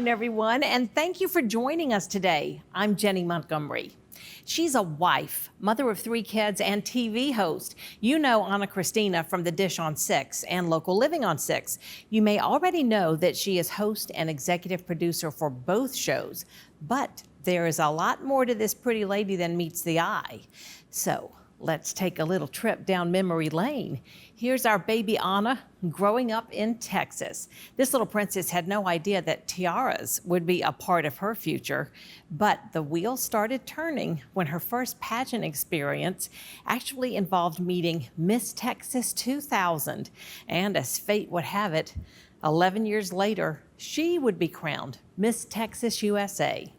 afternoon, everyone, and thank you for joining us today. I'm Jenny Montgomery. She's a wife, mother of 3 kids, and TV host. You know Ana Christina from The Dish on 6 and Local Living on 6. You may already know that she is host and executive producer for both shows, but there is a lot more to this pretty lady than meets the eye. So let's take a little trip down memory lane. Here's our baby Ana growing up in Texas. This little princess had no idea that tiaras would be a part of her future, but the wheels started turning when her first pageant experience actually involved meeting Miss Texas 2000. And as fate would have it, 11 years later, she would be crowned Miss Texas USA.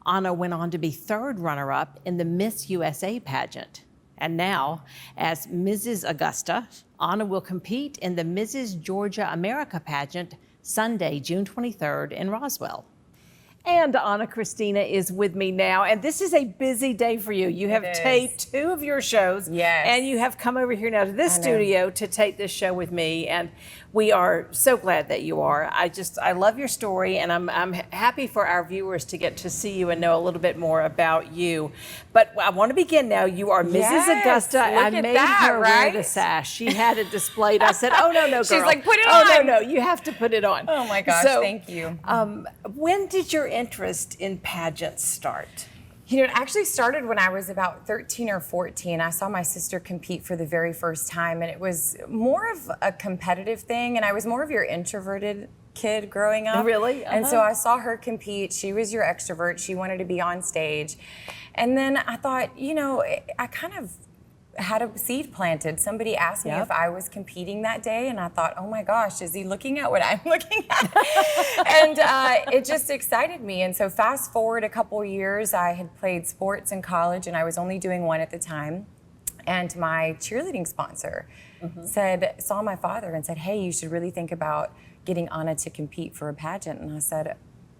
Ana went on to be 3rd runner-up in the Miss USA pageant. And now, as Mrs. Augusta, Ana will compete in the Mrs. Georgia America pageant Sunday, June 23rd in Roswell. And Ana Christina is with me now, and this is a busy day for you. You have taped 2 of your shows, yes, and you have come over here now to this studio to tape this show with me, and we are so glad that you are. I love your story, and I'm happy for our viewers to get to see you and know a little bit more about you. But I want to begin now. You are Mrs. Augusta. I made her wear the sash. She had it displayed. I said, "Oh no, girl." She's like, "Put it on." Oh no, you have to put it on. Oh my gosh, so, thank you. When did your interest in pageants start? You know, it actually started when I was about 13 or 14. I saw my sister compete for the very first time, and it was more of a competitive thing, and I was more of your introverted kid growing up. Really? And so I saw her compete. She was your extrovert. She wanted to be on stage. And then I thought, you know, I kind of had a seed planted. Somebody asked me if I was competing that day, and I thought, oh my gosh, is he looking at what I'm looking at? And it just excited me. And so fast forward a couple years, I had played sports in college, and I was only doing one at the time. And my cheerleading sponsor saw my father and said, hey, you should really think about getting Ana to compete for a pageant. And I said,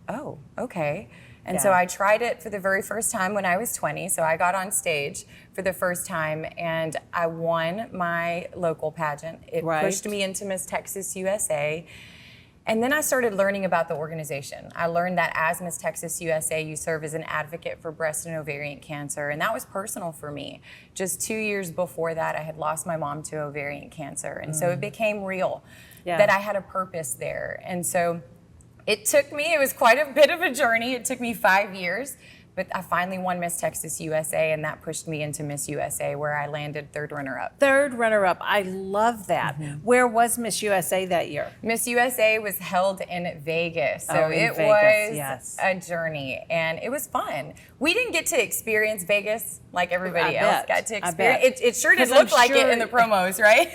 oh, okay. And so I tried it for the very first time when I was 20. So I got on stage for the first time, and I won my local pageant. It pushed me into Miss Texas USA. And then I started learning about the organization. I learned that as Miss Texas USA, you serve as an advocate for breast and ovarian cancer. And that was personal for me. Just 2 years before that, I had lost my mom to ovarian cancer. And so it became real that I had a purpose there. And so it took me, it was quite a bit of a journey. It took me 5 years, but I finally won Miss Texas USA, and that pushed me into Miss USA, where I landed 3rd runner-up. 3rd runner-up, I love that. Where was Miss USA that year? Miss USA was held in Vegas, so it was a journey, and it was fun. We didn't get to experience Vegas like everybody else got to experience. It sure did look like it in the promos, right?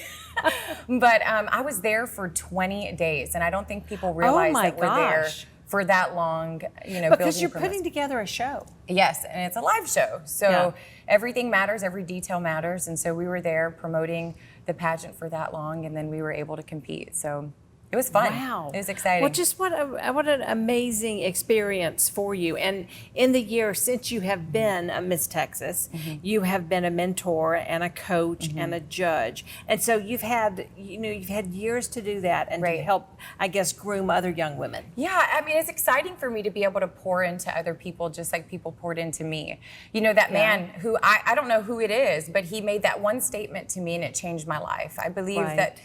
But I was there for 20 days, and I don't think people realize that we're there for that long, you know, because you're putting together a show. Yes, and it's a live show. So everything matters, every detail matters. And so we were there promoting the pageant for that long, and then we were able to compete. So it was fun. Wow. It was exciting. Well, just what an amazing experience for you. And in the year since you have been a Miss Texas, you have been a mentor and a coach and a judge. And so you've had years to do that and to help, I guess, groom other young women. Yeah, I mean, it's exciting for me to be able to pour into other people just like people poured into me. You know, that man who, I don't know who it is, but he made that one statement to me, and it changed my life. I believe that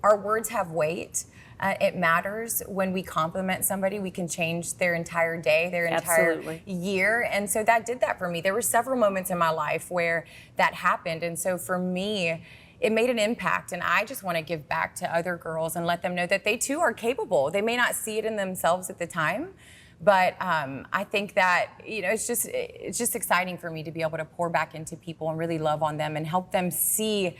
our words have weight. It matters. When we compliment somebody, we can change their entire day, their entire year. And so that did that for me. There were several moments in my life where that happened. And so for me, it made an impact. And I just want to give back to other girls and let them know that they too are capable. They may not see it in themselves at the time, but I think that, you know, it's just exciting for me to be able to pour back into people and really love on them and help them see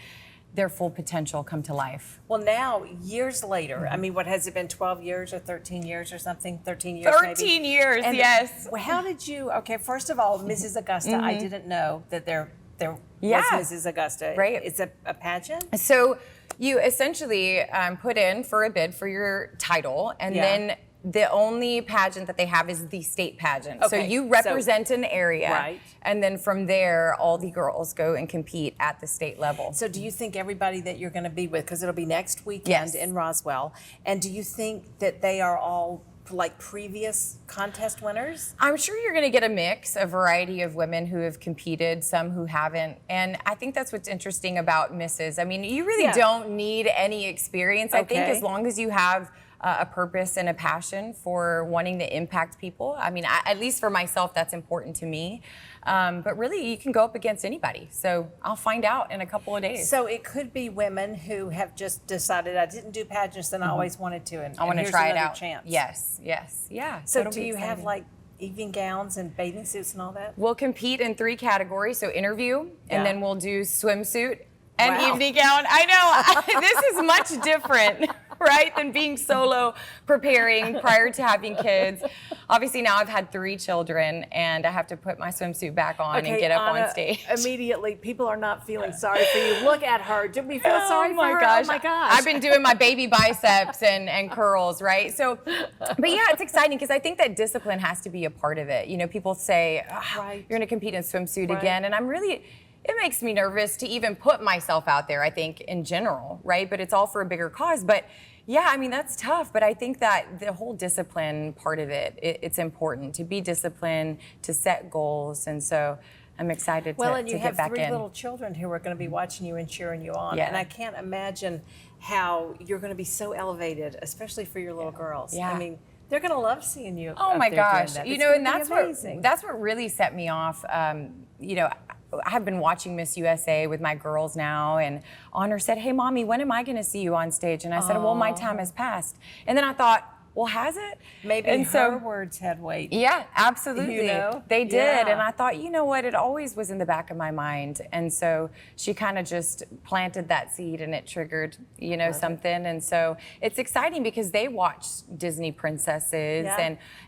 their full potential come to life. Well, now, years later, I mean, what has it been, 12 years or 13 years or something? 13 years 13 years, and yes. How did you, okay, first of all, Mrs. Augusta, I didn't know that there was Mrs. Augusta. Right. It's a pageant? So you essentially put in for a bid for your title, and then the only pageant that they have is the state pageant. Okay. So you represent an area, and then from there, all the girls go and compete at the state level. So do you think everybody that you're going to be with, because it'll be next weekend in Roswell, and do you think that they are all like previous contest winners? I'm sure you're going to get a mix, a variety of women who have competed, some who haven't. And I think that's what's interesting about Misses. I mean, you really don't need any experience. I think as long as you have a purpose and a passion for wanting to impact people. I mean, at least for myself, that's important to me. But really, you can go up against anybody. So I'll find out in a couple of days. So it could be women who have just decided, I didn't do pageants and I always wanted to, and I want to here's try it another out. Chance. Yes, yeah. So do you have like evening gowns and bathing suits and all that? We'll compete in 3 categories. So interview, and then we'll do swimsuit and evening gown. I know, this is much different, right, than being solo preparing prior to having kids. Obviously now I've had 3 children and I have to put my swimsuit back on and get up Anna, on stage. Immediately, people are not feeling sorry for you. Look at her. Did we feel sorry for her? Gosh. Oh my gosh. I've been doing my baby biceps and curls, right? So, but yeah, it's exciting because I think that discipline has to be a part of it. You know, people say, you're going to compete in swimsuit again. And it makes me nervous to even put myself out there, I think, in general, right? But it's all for a bigger cause. But yeah, I mean, that's tough. But I think that the whole discipline part of it's important to be disciplined, to set goals. And so I'm excited to get back in. Well, and you have 3 little children who are going to be watching you and cheering you on. Yeah. And I can't imagine how you're going to be so elevated, especially for your little girls. Yeah. I mean, they're going to love seeing you. Oh my gosh. That. You It's know, and amazing. that's what really set me off. You know, I have been watching Miss USA with my girls now, and Honor said, "Hey, Mommy, when am I going to see you on stage?" And I said, "Well, my time has passed." And then I thought, well, has it? Maybe and her words had weight. Yeah, absolutely. You know? They did. Yeah. And I thought, you know what? It always was in the back of my mind. And so she kind of just planted that seed and it triggered, you know, something. And so it's exciting because they watch Disney princesses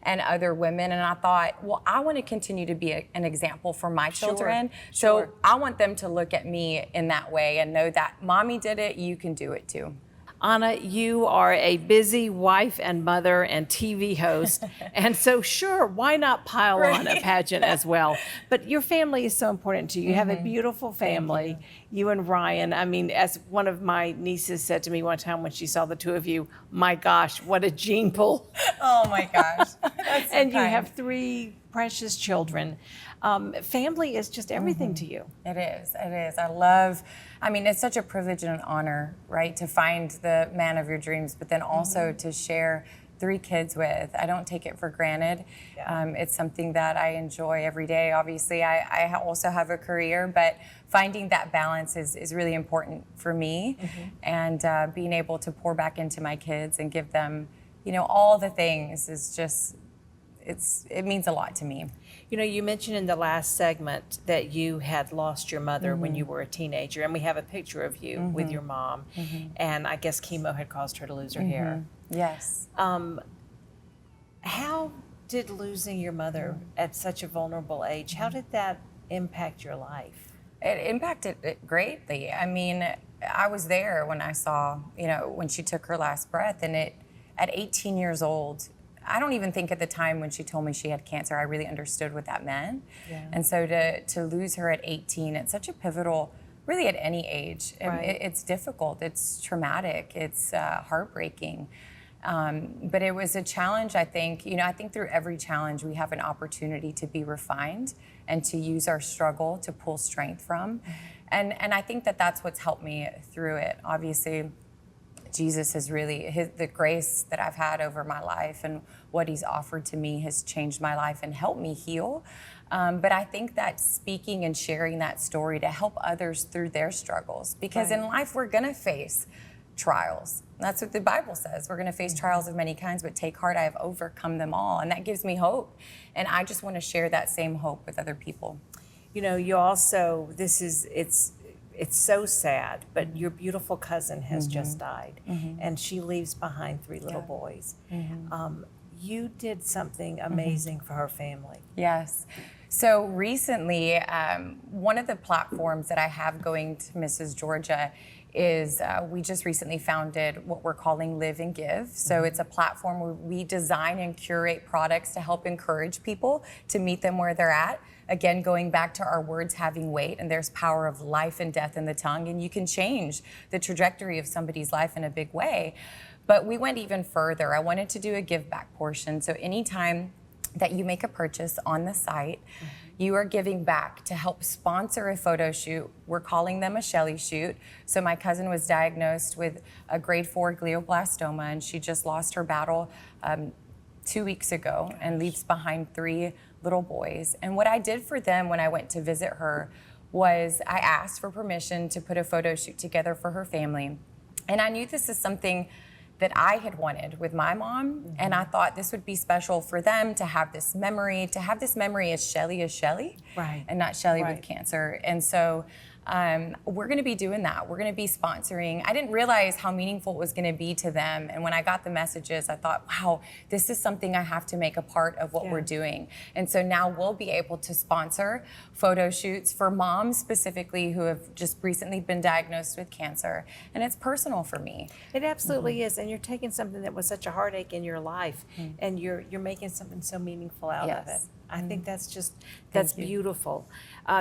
and other women. And I thought, well, I want to continue to be an example for my children. So I want them to look at me in that way and know that Mommy did it, you can do it too. Anna, you are a busy wife and mother and TV host. And so, sure, why not pile on a pageant as well? But your family is so important to you. You have a beautiful family, you and Ryan. I mean, as one of my nieces said to me one time when she saw the 2 of you, my gosh, what a gene pool. Oh my gosh. That's so and you kind. have 3 precious children. Family is just everything to you. It is. I mean, it's such a privilege and an honor, right, to find the man of your dreams, but then also to share 3 kids with. I don't take it for granted. It's something that I enjoy every day. Obviously, I also have a career, but finding that balance is really important for me. And being able to pour back into my kids and give them, you know, all the things is just, it means a lot to me. You know, you mentioned in the last segment that you had lost your mother when you were a teenager, and we have a picture of you with your mom, and I guess chemo had caused her to lose her hair. Yes. How did losing your mother at such a vulnerable age, how did that impact your life? It impacted it greatly. I mean, I was there when I saw, you know, when she took her last breath, and at 18 years old, I don't even think at the time when she told me she had cancer, I really understood what that meant. And so to lose her at 18, it's such a pivotal, really at any age. It's difficult, it's traumatic, it's heartbreaking. But it was a challenge, I think. You know, I think through every challenge, we have an opportunity to be refined and to use our struggle to pull strength from. And I think that that's what's helped me through it. Obviously, Jesus has really, the grace that I've had over my life and what he's offered to me has changed my life and helped me heal. But I think that speaking and sharing that story to help others through their struggles, because in life we're gonna face trials. That's what the Bible says. We're gonna face trials of many kinds, but take heart, I have overcome them all. And that gives me hope. And I just wanna share that same hope with other people. You know, you also, it's so sad, but your beautiful cousin has just died, and she leaves behind 3 little boys. You did something amazing for her family. Yes. So recently, one of the platforms that I have going to Mrs. Georgia is we just recently founded what we're calling Live and Give. So it's a platform where we design and curate products to help encourage people to meet them where they're at. Again, going back to our words having weight, and there's power of life and death in the tongue, and you can change the trajectory of somebody's life in a big way. But we went even further. I wanted to do a give back portion. So anytime that you make a purchase on the site, you are giving back to help sponsor a photo shoot. We're calling them a Shelley shoot. So my cousin was diagnosed with a grade 4 glioblastoma, and she just lost her battle 2 weeks ago and leaves behind 3 little boys. And what I did for them when I went to visit her was I asked for permission to put a photo shoot together for her family. And I knew this is something that I had wanted with my mom, and I thought this would be special for them to have this memory as Shelley, right, and not Shelley with cancer. And so we're gonna be doing that. We're gonna be sponsoring. I didn't realize how meaningful it was gonna be to them. And when I got the messages, I thought, wow, this is something I have to make a part of what we're doing. And so now we'll be able to sponsor photo shoots for moms specifically who have just recently been diagnosed with cancer. And it's personal for me. It absolutely is. And you're taking something that was such a heartache in your life, and you're making something so meaningful out of it. I think that's beautiful.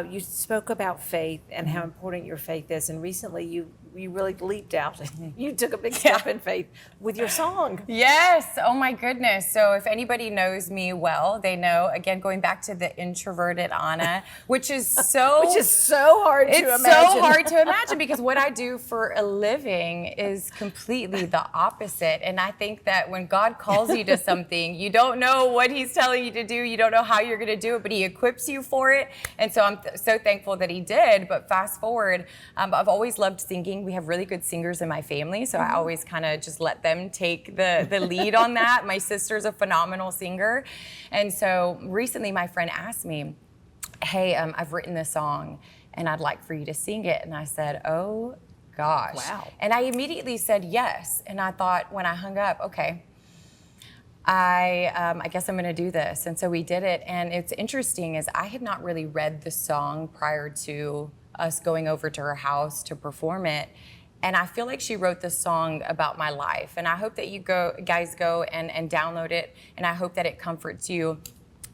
You spoke about faith and how important your faith is, and recently you really leaped out. You took a big step in faith with your song. Yes, oh my goodness. So if anybody knows me well, they know, again, going back to the introverted Ana, which is so hard to imagine. It's so hard to imagine because what I do for a living is completely the opposite. And I think that when God calls you to something, you don't know what he's telling you to do, you don't know how you're gonna do it, but he equips you for it. And so I'm so thankful that he did. But fast forward, I've always loved singing. We have really good singers in my family, so I always kind of just let them take the lead on that. My sister's a phenomenal singer. And so recently my friend asked me, hey, I've written this song and I'd like for you to sing it. And I said, oh gosh. Wow. And I immediately said yes. And I thought when I hung up, okay, I guess I'm gonna do this. And so we did it. And it's interesting is I had not really read the song prior to us going over to her house to perform it. And I feel like she wrote this song about my life. And I hope that you guys go and download it. And I hope that it comforts you.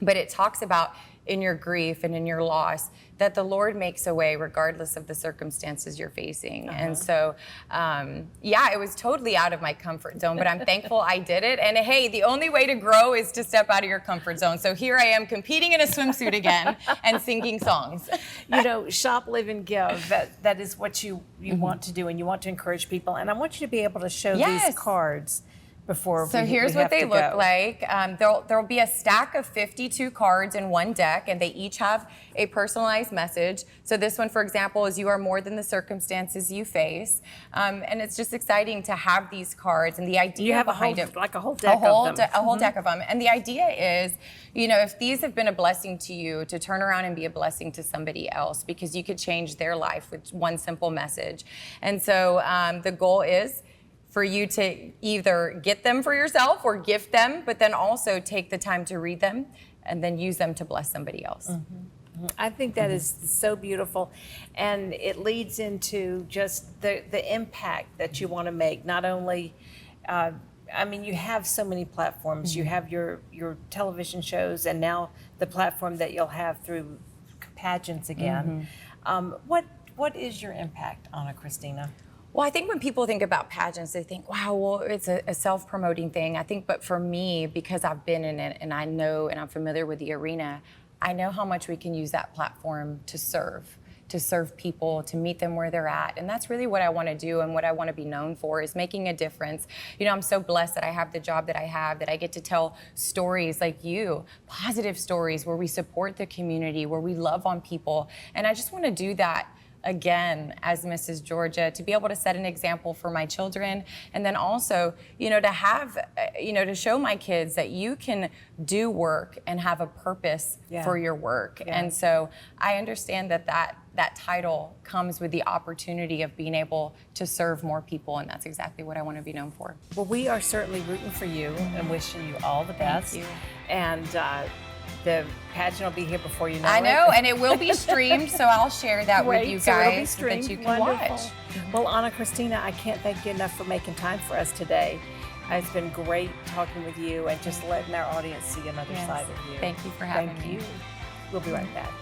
But it talks about in your grief and in your loss that the Lord makes a way regardless of the circumstances you're facing. And so, yeah, it was totally out of my comfort zone, but I'm thankful I did it. And hey, the only way to grow is to step out of your comfort zone. So here I am competing in a swimsuit again and singing songs. You know, shop, live, and give. That is what you want to do, and you want to encourage people. And I want you to be able to show these cards before so here's what they look like. There'll be a stack of 52 cards in one deck, and they each have a personalized message. So this one, for example, is you are more than the circumstances you face. And it's just exciting to have these cards, and the idea behind it. Like a whole deck of them. A whole deck of them. And the idea is, you know, if these have been a blessing to you, to turn around and be a blessing to somebody else, because you could change their life with one simple message. And so the goal is for you to either get them for yourself or gift them, but then also take the time to read them and then use them to bless somebody else. I think that is so beautiful, and it leads into just the impact that you want to make. Not only, I mean, you have so many platforms. You have your television shows, and now the platform that you'll have through pageants again. What is your impact, Ana Christina? Well, I think when people think about pageants, they think, wow, well, it's a self-promoting thing. I think, but for me, because I've been in it and I know and I'm familiar with the arena, I know how much we can use that platform to serve people, to meet them where they're at. And that's really what I want to do and what I want to be known for is making a difference. You know, I'm so blessed that I have the job that I have, that I get to tell stories like you, positive stories where we support the community, where we love on people. And I just want to do that again as Mrs. Georgia, to be able to set an example for my children, and then also, you know, to have, you know, to show my kids that you can do work and have a purpose for your work. And so I understand that title comes with the opportunity of being able to serve more people, and that's exactly what I want to be known for. Well, we are certainly rooting for you and wishing you all the best. Thank you. And the pageant will be here before you know it. I know, and it will be streamed, so I'll share that with you guys so that you can watch. Well, Ana Christina, I can't thank you enough for making time for us today. It's been great talking with you and just letting our audience see another side of you. Thank you for having me. Thank you. We'll be right back.